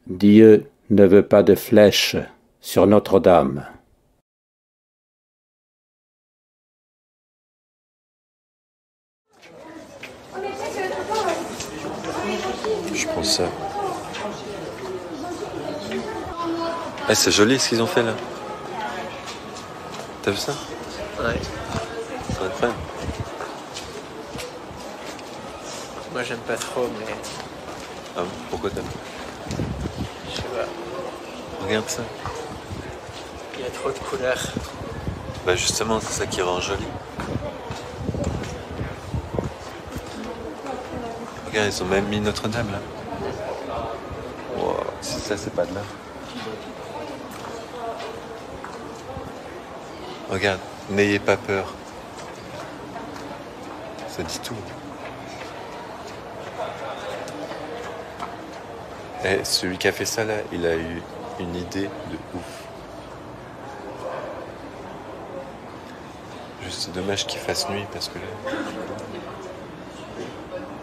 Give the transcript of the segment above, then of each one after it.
Dieu ne veut pas de flèches sur Notre-Dame. Je pense ça. Eh, c'est joli ce qu'ils ont fait là. T'as vu ça? Ouais. C'est incroyable. Moi j'aime pas trop, mais Ah bon, pourquoi t'aimes? je sais pas. Regarde ça. Il y a trop de couleurs. Bah justement, c'est ça qui rend joli. Regarde, ils ont même mis Notre-Dame là. Wow, si ça c'est pas de l'art. Regarde, n'ayez pas peur. Ça dit tout. Et celui qui a fait ça là, il a eu une idée de ouf. Juste c'est dommage qu'il fasse nuit parce que là...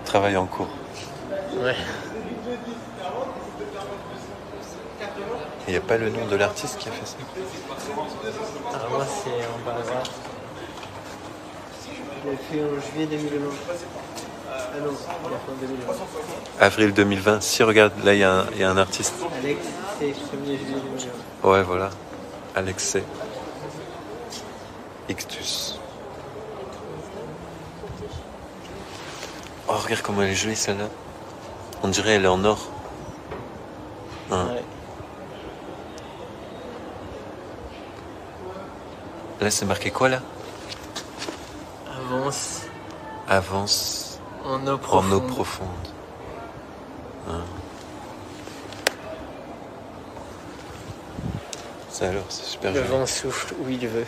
Travail en cours. Ouais. Il n'y a pas le nom de l'artiste qui a fait ça? Alors moi c'est en bas à droite. Il a fait en juillet 2020. Ah non, il a fait en 2020. Avril 2020. Si, regarde, là il y a un artiste. Alex, c'est 1er juillet 2020. Ouais, voilà. Alexei. Ictus. Oh, regarde comment elle est jolie celle-là. On dirait elle est en or. Hein. Ouais. Là, c'est marqué quoi là? Avance Avance en eau en profonde. eau profonde. Hein. Ça alors, c'est super Le joli. vent souffle où il veut.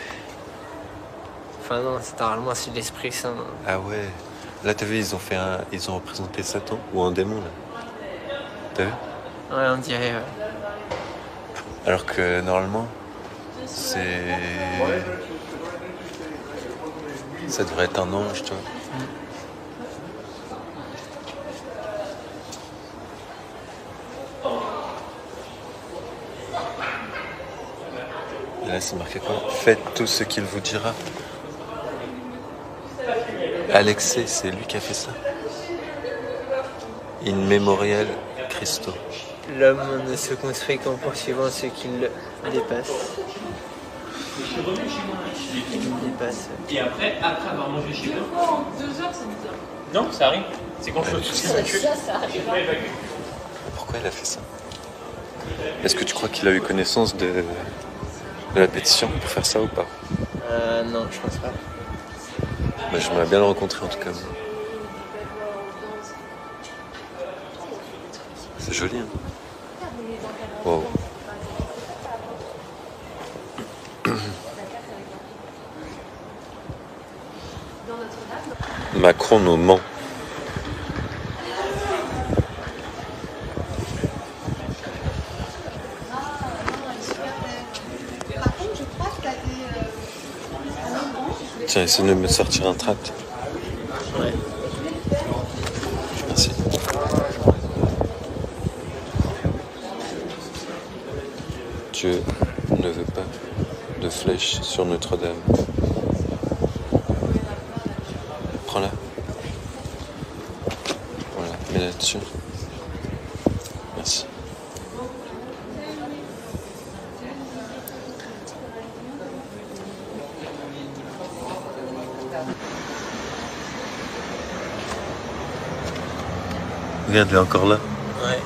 Enfin non, normalement c'est l'Esprit Saint. Ah ouais. Là, t'as vu, ils ont représenté Satan ou un démon là. T'as vu? Ouais, on dirait. Alors que normalement, ça devrait être un ange, tu vois. Et là, c'est marqué quoi? Faites tout ce qu'il vous dira. Alexei, c'est lui qui a fait ça. In memorial Christo. L'homme ne se construit qu'en poursuivant ce qu'il dépasse. Il dépasse. Et après avoir mangé chez eux. 2 heures, c'est bizarre. Non, ça arrive. C'est quand je suis évacué. Pourquoi il a fait ça? Est-ce que tu crois qu'il a eu connaissance de la pétition pour faire ça ou pas? Non, je pense pas. Bah, j'aimerais bien le rencontrer en tout cas. C'est joli, hein? Wow. Macron nous ment. Tiens, essaie de me sortir un tract. Ouais. Merci. Dieu ne veut pas de flèches sur Notre-Dame. Prends-la. Voilà, mets-la dessus. Merci. Regarde, elle est encore là. Ouais.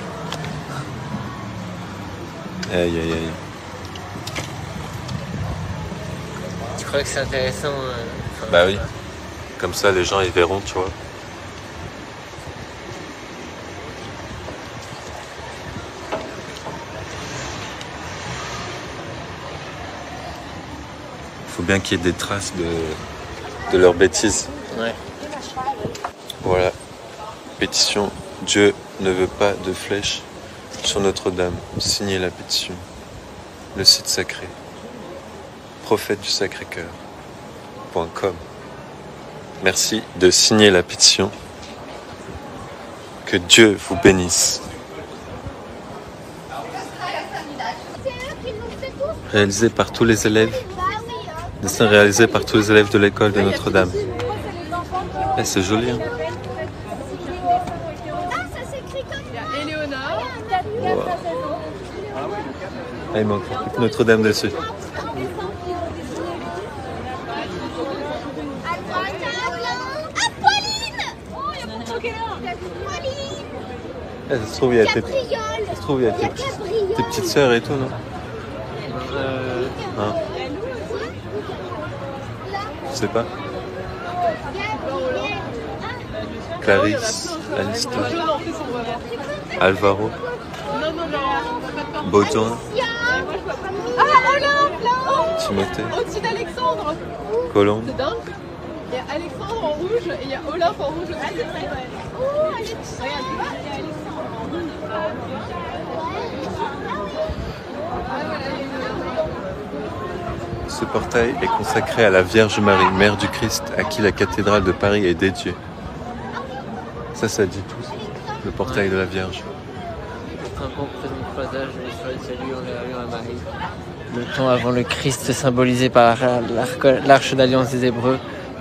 Aïe, aïe, aïe. Tu crois que c'est intéressant Bah oui. Comme ça, les gens, ils verront, tu vois. Faut bien qu'il y ait des traces de leurs bêtises. Ouais. Voilà. Pétition. Dieu ne veut pas de flèches sur Notre-Dame. Signez la pétition. Le site sacré. Prophète du Sacré-Cœur.com. Merci de signer la pétition. Que Dieu vous bénisse. Réalisé par tous les élèves. Dessin réalisé par tous les élèves de l'école de Notre-Dame. Eh, c'est joli, hein. Wow. Ah, il manque Notre-Dame dessus. Eh, ça se trouve, il y a tes petites sœurs et tout, non? Hein? Je sais pas. Clarisse, Alistair, Alvaro, Baudouin, Timothée, au-dessus d'Alexandre. Colombe. C'est dingue. Il y a Alexandre en rouge et il y a Olaf en rouge aussi. Oh, Ce portail est consacré à la Vierge Marie, Mère du Christ, à qui la cathédrale de Paris est dédiée. Ça dit tout, le portail de la Vierge. Un bon passage de l'histoire du salut en réaction à Marie. Le temps avant le Christ symbolisé par l'arche d'alliance des Hébreux,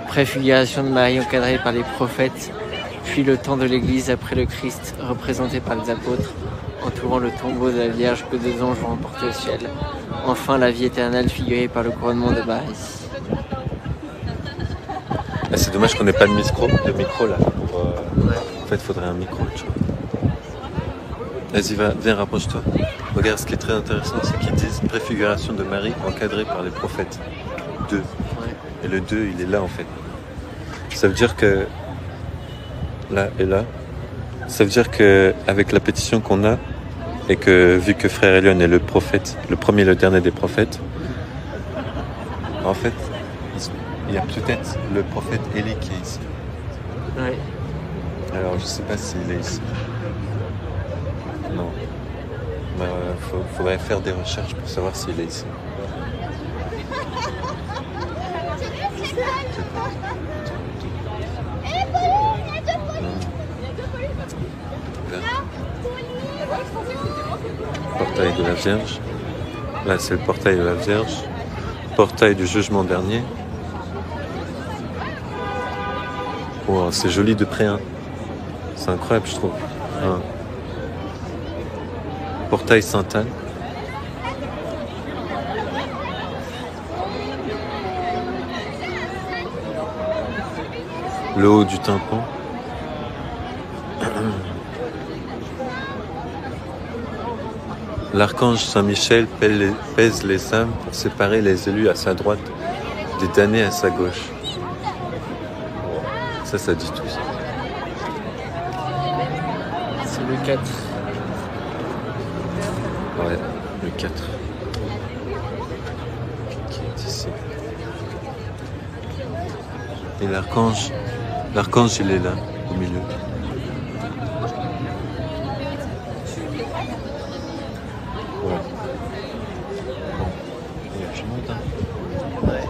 préfiguration de Marie encadrée par les prophètes, puis le temps de l'Église après le Christ représenté par les apôtres, entourant le tombeau de la Vierge que 2 anges vont emporter au ciel. Enfin, la vie éternelle figurée par le couronnement de Marie. Ah, c'est dommage qu'on n'ait pas de micro là. En fait, il faudrait un micro. Vas-y, viens, rapproche-toi. Regarde, ce qui est très intéressant, c'est qu'ils disent préfiguration de Marie encadrée par les prophètes. 2. Ouais. Et le 2, il est là en fait. Ça veut dire que là et là, ça veut dire que avec la pétition qu'on a, et que vu que Frère Elion est le prophète, le premier et le dernier des prophètes, en fait, il y a peut-être le prophète Élie qui est ici. Oui. Alors, je sais pas s'il est ici. Non. Faudrait faire des recherches pour savoir s'il est ici. Portail de la Vierge. Là, c'est le portail de la Vierge. Portail du jugement dernier. Wow, c'est joli de près, hein. C'est incroyable, je trouve. Hein. Portail Sainte-Anne. Le haut du tympan. L'archange Saint-Michel pèse les âmes pour séparer les élus à sa droite des damnés à sa gauche. Ça dit tout ça. C'est le 4. Ouais, le 4. Qui est ici. Et l'archange, il est là, au milieu. Ouais. Bon, il y a du monde, hein. Ouais.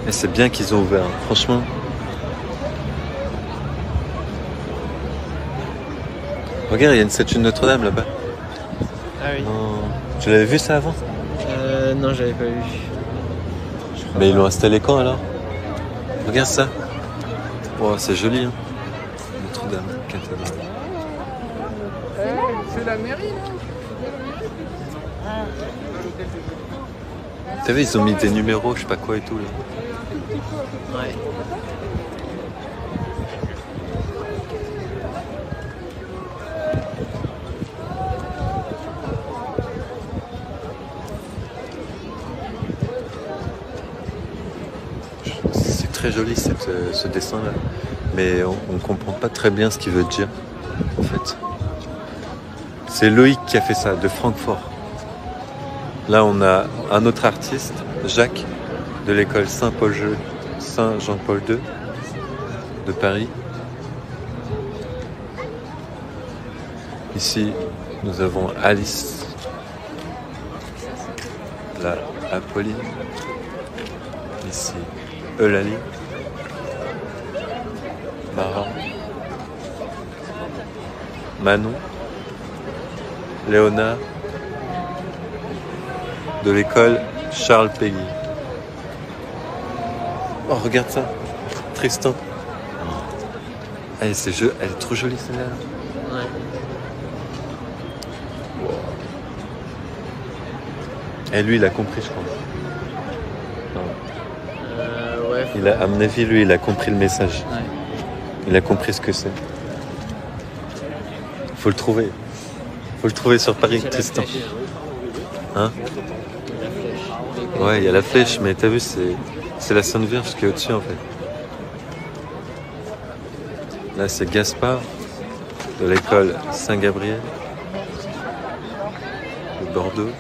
Et c'est bien qu'ils ont ouvert, hein. Franchement. Regarde, il y a une statue de Notre-Dame là-bas. Ah oui. Non. Tu l'avais vu ça avant? Non, j'avais pas vu. Mais ils l'ont installé quand alors? Regarde ça. Wow, c'est joli, hein. Notre-Dame, cathédrale. C'est la mairie là. T'as vu, ils ont mis des numéros, je sais pas quoi et tout là. Ouais. C'est très joli ce dessin là, mais on ne comprend pas très bien ce qu'il veut dire en fait. C'est Loïc qui a fait ça, de Francfort. Là on a un autre artiste, Jacques, de l'école Saint-Jean-Paul II de Paris. Ici nous avons Alice, là Apolline, ici Eulalie, Mara, Manon, Léonard, de l'école Charles Péguy. Oh, regarde ça, Tristan. Elle est trop jolie celle-là. Ouais. Et lui, il a compris, je crois. Ouais. À mon avis, lui, il a compris le message. Ouais. Il a compris ce que c'est. Faut le trouver. Faut le trouver sur Paris, C'est la Tristan. flèche. Hein? La flèche. Ouais, il y a la flèche, mais t'as vu, c'est la Sainte Vierge qui est au-dessus, en fait. Là, c'est Gaspard, de l'école Saint-Gabriel, de Bordeaux.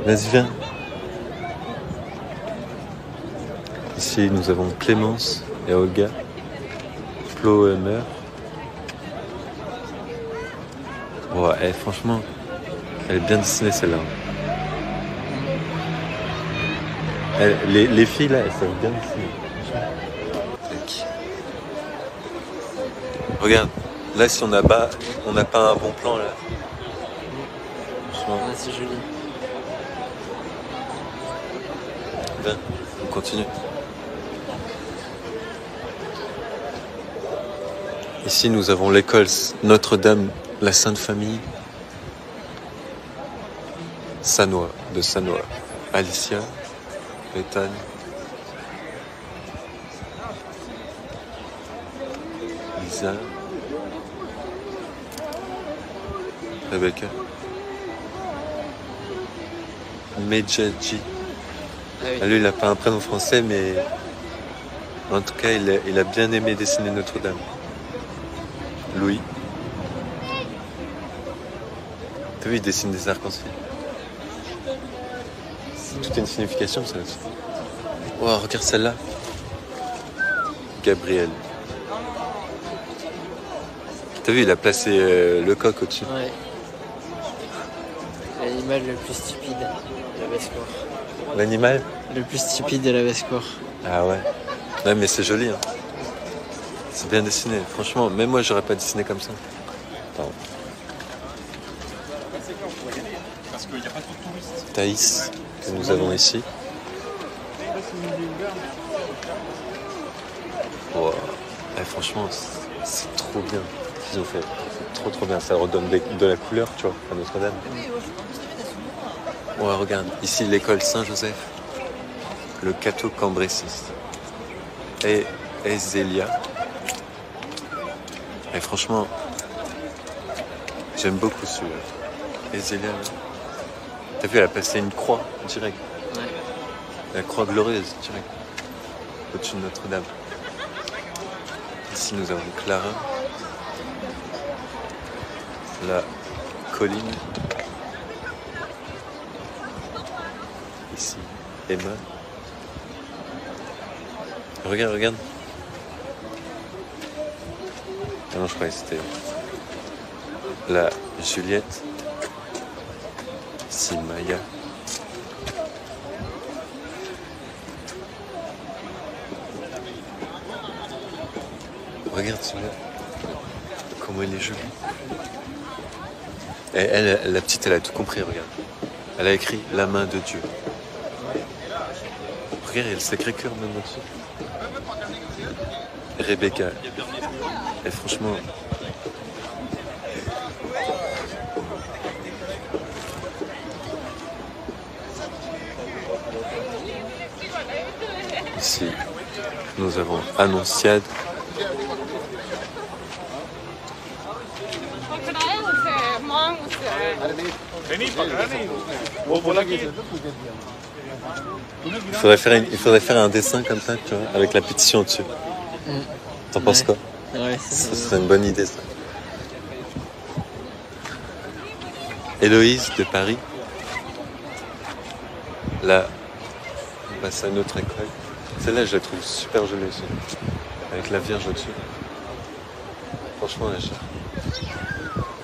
Vas-y, viens. Ici, nous avons Clémence et Olga, Flo et Meur. Ouais, franchement, elle est bien dessinée celle-là. Les filles là, elles savent bien dessiner. Tac. Regarde, là si on n'a pas un bon plan là. Franchement, Ah, c'est joli. viens, on continue. Ici nous avons l'école Notre-Dame, la Sainte Famille. Sanois, de Sanois. Alicia, Ethan. Lisa. Rebecca. Medjadji. Ah oui. Lui, il n'a pas un prénom français, mais en tout cas, il a bien aimé dessiner Notre-Dame. Louis. T'as vu, il dessine des arcs-en-ciel. Tout a une signification, ça aussi. Oh, regarde celle-là. Gabriel. T'as vu, il a placé le coq au-dessus. Ouais. L'animal le plus stupide de la basse-cour. L'animal? Le plus stupide de la basse-cour. Ah ouais. Ouais, mais c'est joli. Hein. C'est bien dessiné. Franchement, même moi, j'aurais pas dessiné comme ça. Pardon. Thaïs, que nous avons ici. Wow. Franchement, c'est trop bien ce qu'ils ont fait. C'est trop bien. Ça redonne de la couleur, tu vois, à Notre-Dame. Ouais, regarde. Ici, l'école Saint-Joseph. Le Cateau Cambrésis. Et Zélia. Et franchement, j'aime beaucoup celui-là. Et Zélia, t'as vu, elle a passé une croix direct. Ouais. La croix glorieuse direct. Au-dessus de Notre-Dame. Ici, nous avons Clara. La colline. Ici, Emma. Regarde. Ah non, je croyais que c'était la Juliette. Ici, Maya. Regarde celui-là. Comment il est joli. Et elle, la petite, elle a tout compris, regarde. Elle a écrit la main de Dieu. Regarde, elle s'écriture même dessus. Rebecca. Et franchement. Ici, nous avons Annonciade. Il faudrait faire un dessin comme ça, tu vois, avec la pétition au-dessus. T'en penses quoi? Ouais, Ça serait une bonne idée, ça. Héloïse de Paris. Là, on passe à notre école. Celle-là, je la trouve super jolie aussi. Avec la Vierge au-dessus. Franchement, elle est chère.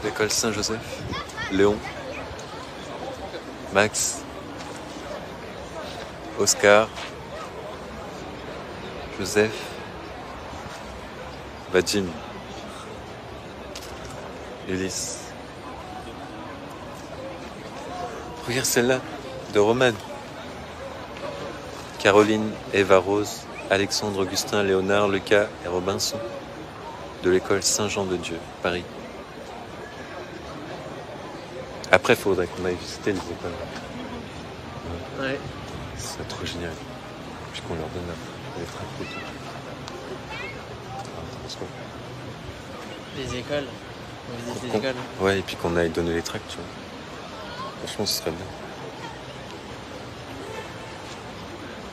L'école Saint-Joseph. Léon. Max. Oscar. Joseph. Vadim. Ulysse. Regarde celle-là, de Romane. Caroline, Eva Rose, Alexandre, Augustin, Léonard, Lucas et Robinson. De l'école Saint-Jean-de-Dieu, Paris. Après, il faudrait qu'on aille visiter les écoles. Ouais. C'est trop génial. Puis qu'on leur donne les tracts et tout. Les écoles. On visite les écoles. Ouais, et puis qu'on aille donner les tracts, tu vois. Franchement, ce serait bien.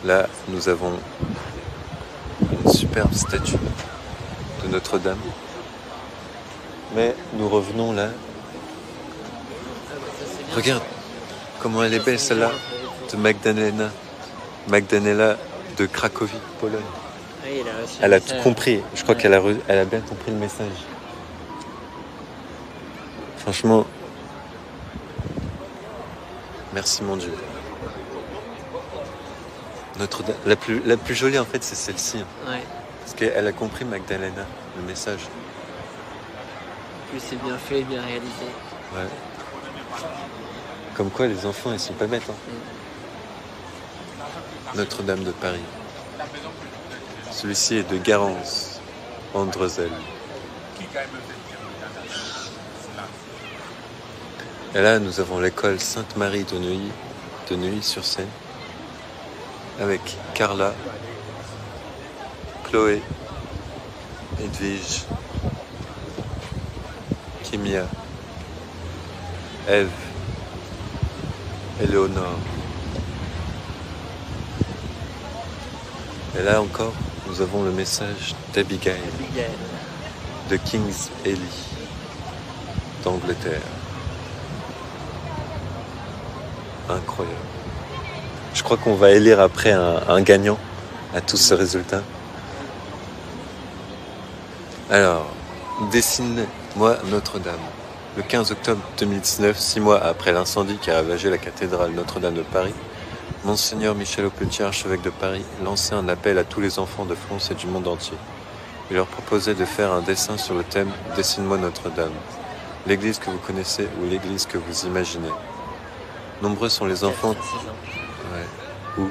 Là, nous avons une superbe statue de Notre-Dame. Mais nous revenons là. Regarde comment elle est belle celle-là de Magdalena. Magdalena de Cracovie, Pologne. Oui, Elle a tout compris. Je crois qu'elle a bien compris le message. Franchement, merci mon Dieu. Notre-Dame, la plus jolie en fait, c'est celle-ci. Ouais. Parce qu'elle a compris Magdalena, le message. En plus, c'est bien fait, bien réalisé. Ouais. Comme quoi, les enfants, ils sont pas bêtes. Hein. Notre-Dame de Paris. Celui-ci est de Garance, Andrezel. Et là, nous avons l'école Sainte-Marie de Neuilly-sur-Seine, avec Carla, Chloé, Edwige, Kimia, Ève, Éléonore. Et là encore, nous avons le message d'Abigail, de King's Ely, d'Angleterre. Incroyable. Je crois qu'on va élire après un gagnant à tous ces résultats. Alors, dessine-moi Notre-Dame. Le 15 octobre 2019, 6 mois après l'incendie qui a ravagé la cathédrale Notre-Dame de Paris, Monseigneur Michel Aupetit, archevêque de Paris, lançait un appel à tous les enfants de France et du monde entier. Il leur proposait de faire un dessin sur le thème « Dessine-moi Notre-Dame », l'église que vous connaissez ou l'église que vous imaginez. Nombreux sont les enfants... Ouais. Où ?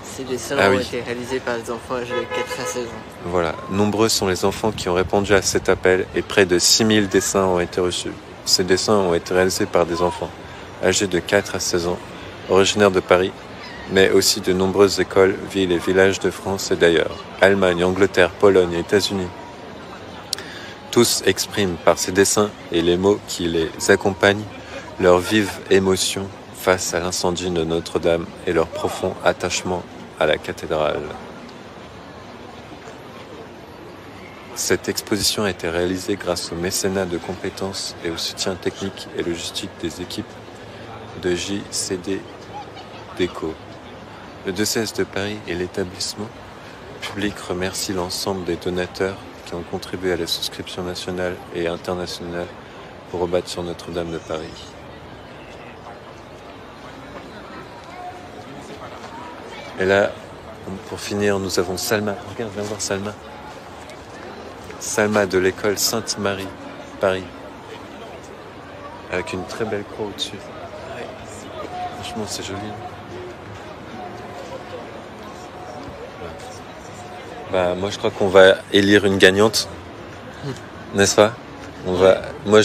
Ces dessins Ah ont oui. été réalisés par des enfants âgés de 4 à 16 ans. Voilà. Nombreux sont les enfants qui ont répondu à cet appel et près de 6000 dessins ont été reçus. Ces dessins ont été réalisés par des enfants âgés de 4 à 16 ans, originaires de Paris, mais aussi de nombreuses écoles, villes et villages de France et d'ailleurs, Allemagne, Angleterre, Pologne et États-Unis. Tous expriment par ces dessins et les mots qui les accompagnent leur vive émotion face à l'incendie de Notre-Dame et leur profond attachement à la cathédrale. Cette exposition a été réalisée grâce au mécénat de compétences et au soutien technique et logistique des équipes de JCD Déco. Le diocèse de Paris et l'établissement public remercient l'ensemble des donateurs qui ont contribué à la souscription nationale et internationale pour rebâtir Notre-Dame de Paris. Et là, pour finir, nous avons Salma. Regarde, viens voir Salma. Salma de l'école Sainte-Marie, Paris. Avec une très belle croix au-dessus. Ouais. Franchement, c'est joli. Bah, moi, je crois qu'on va élire une gagnante. N'est-ce pas ? Moi,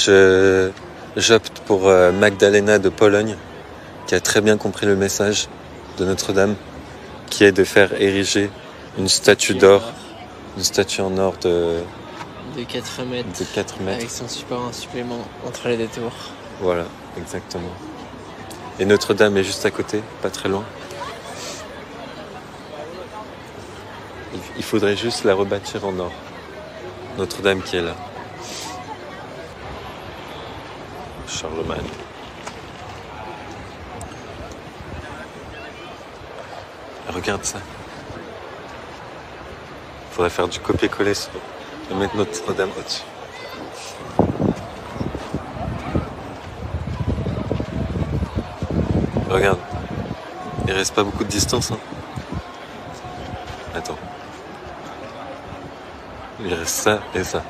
j'opte pour Magdalena de Pologne, qui a très bien compris le message de Notre-Dame, qui est de faire ériger une statue d'or, une statue en or de 4 mètres. De 4 mètres. Avec son support, un supplément entre les deux tours. Voilà, exactement. Et Notre-Dame est juste à côté, pas très loin. Il faudrait juste la rebâtir en or. Notre-Dame qui est là. Charlemagne. Regarde ça. Il faudrait faire du copier-coller et mettre Notre-Dame au-dessus. Regarde. Il reste pas beaucoup de distance. Hein. Attends. Il reste ça et ça.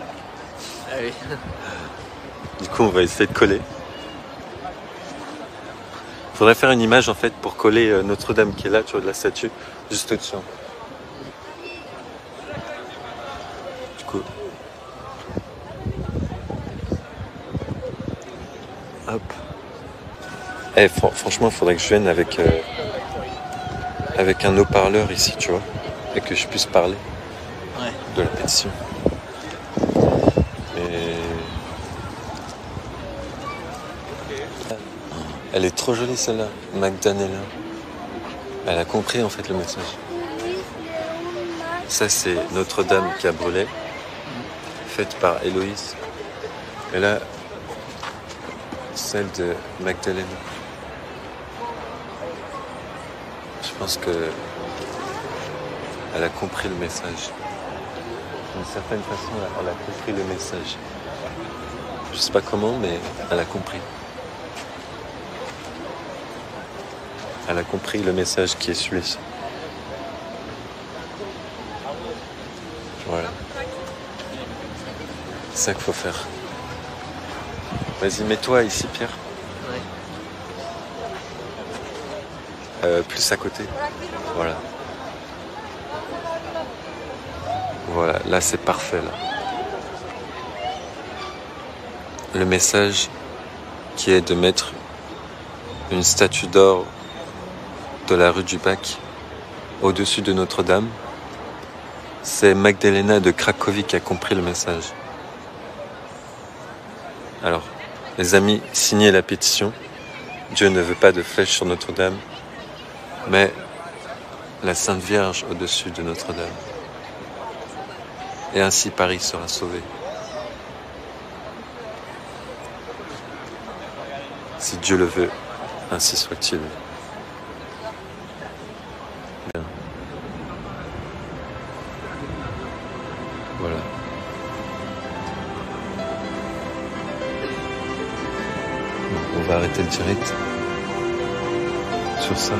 Ah oui. Du coup, on va essayer de coller. Faudrait faire une image en fait pour coller Notre-Dame qui est là, tu vois, de la statue, juste au-dessus. Du coup, hop. Eh, franchement, il faudrait que je vienne avec un haut-parleur ici, tu vois, et que je puisse parler de la pétition. Et... Elle est trop jolie celle-là, Magdalena. Elle a compris en fait le message. Ça c'est Notre-Dame qui a brûlé, faite par Héloïse. Et là, celle de Magdalena. Je pense que elle a compris le message. D'une certaine façon, elle a compris le message. Je sais pas comment, mais elle a compris. Elle a compris le message qui est celui-ci. Voilà. C'est ça qu'il faut faire. Vas-y, mets-toi ici, Pierre. Plus à côté. Voilà. Voilà, là c'est parfait. Là. Le message qui est de mettre une statue d'or de la rue du Bac au-dessus de Notre-Dame, c'est Magdalena de Cracovie qui a compris le message. Alors, les amis, signez la pétition. Dieu ne veut pas de flèche sur Notre-Dame, mais la Sainte Vierge au-dessus de Notre-Dame. Et ainsi Paris sera sauvé. Si Dieu le veut, ainsi soit-il. Bien. Voilà. On va arrêter le direct sur ça.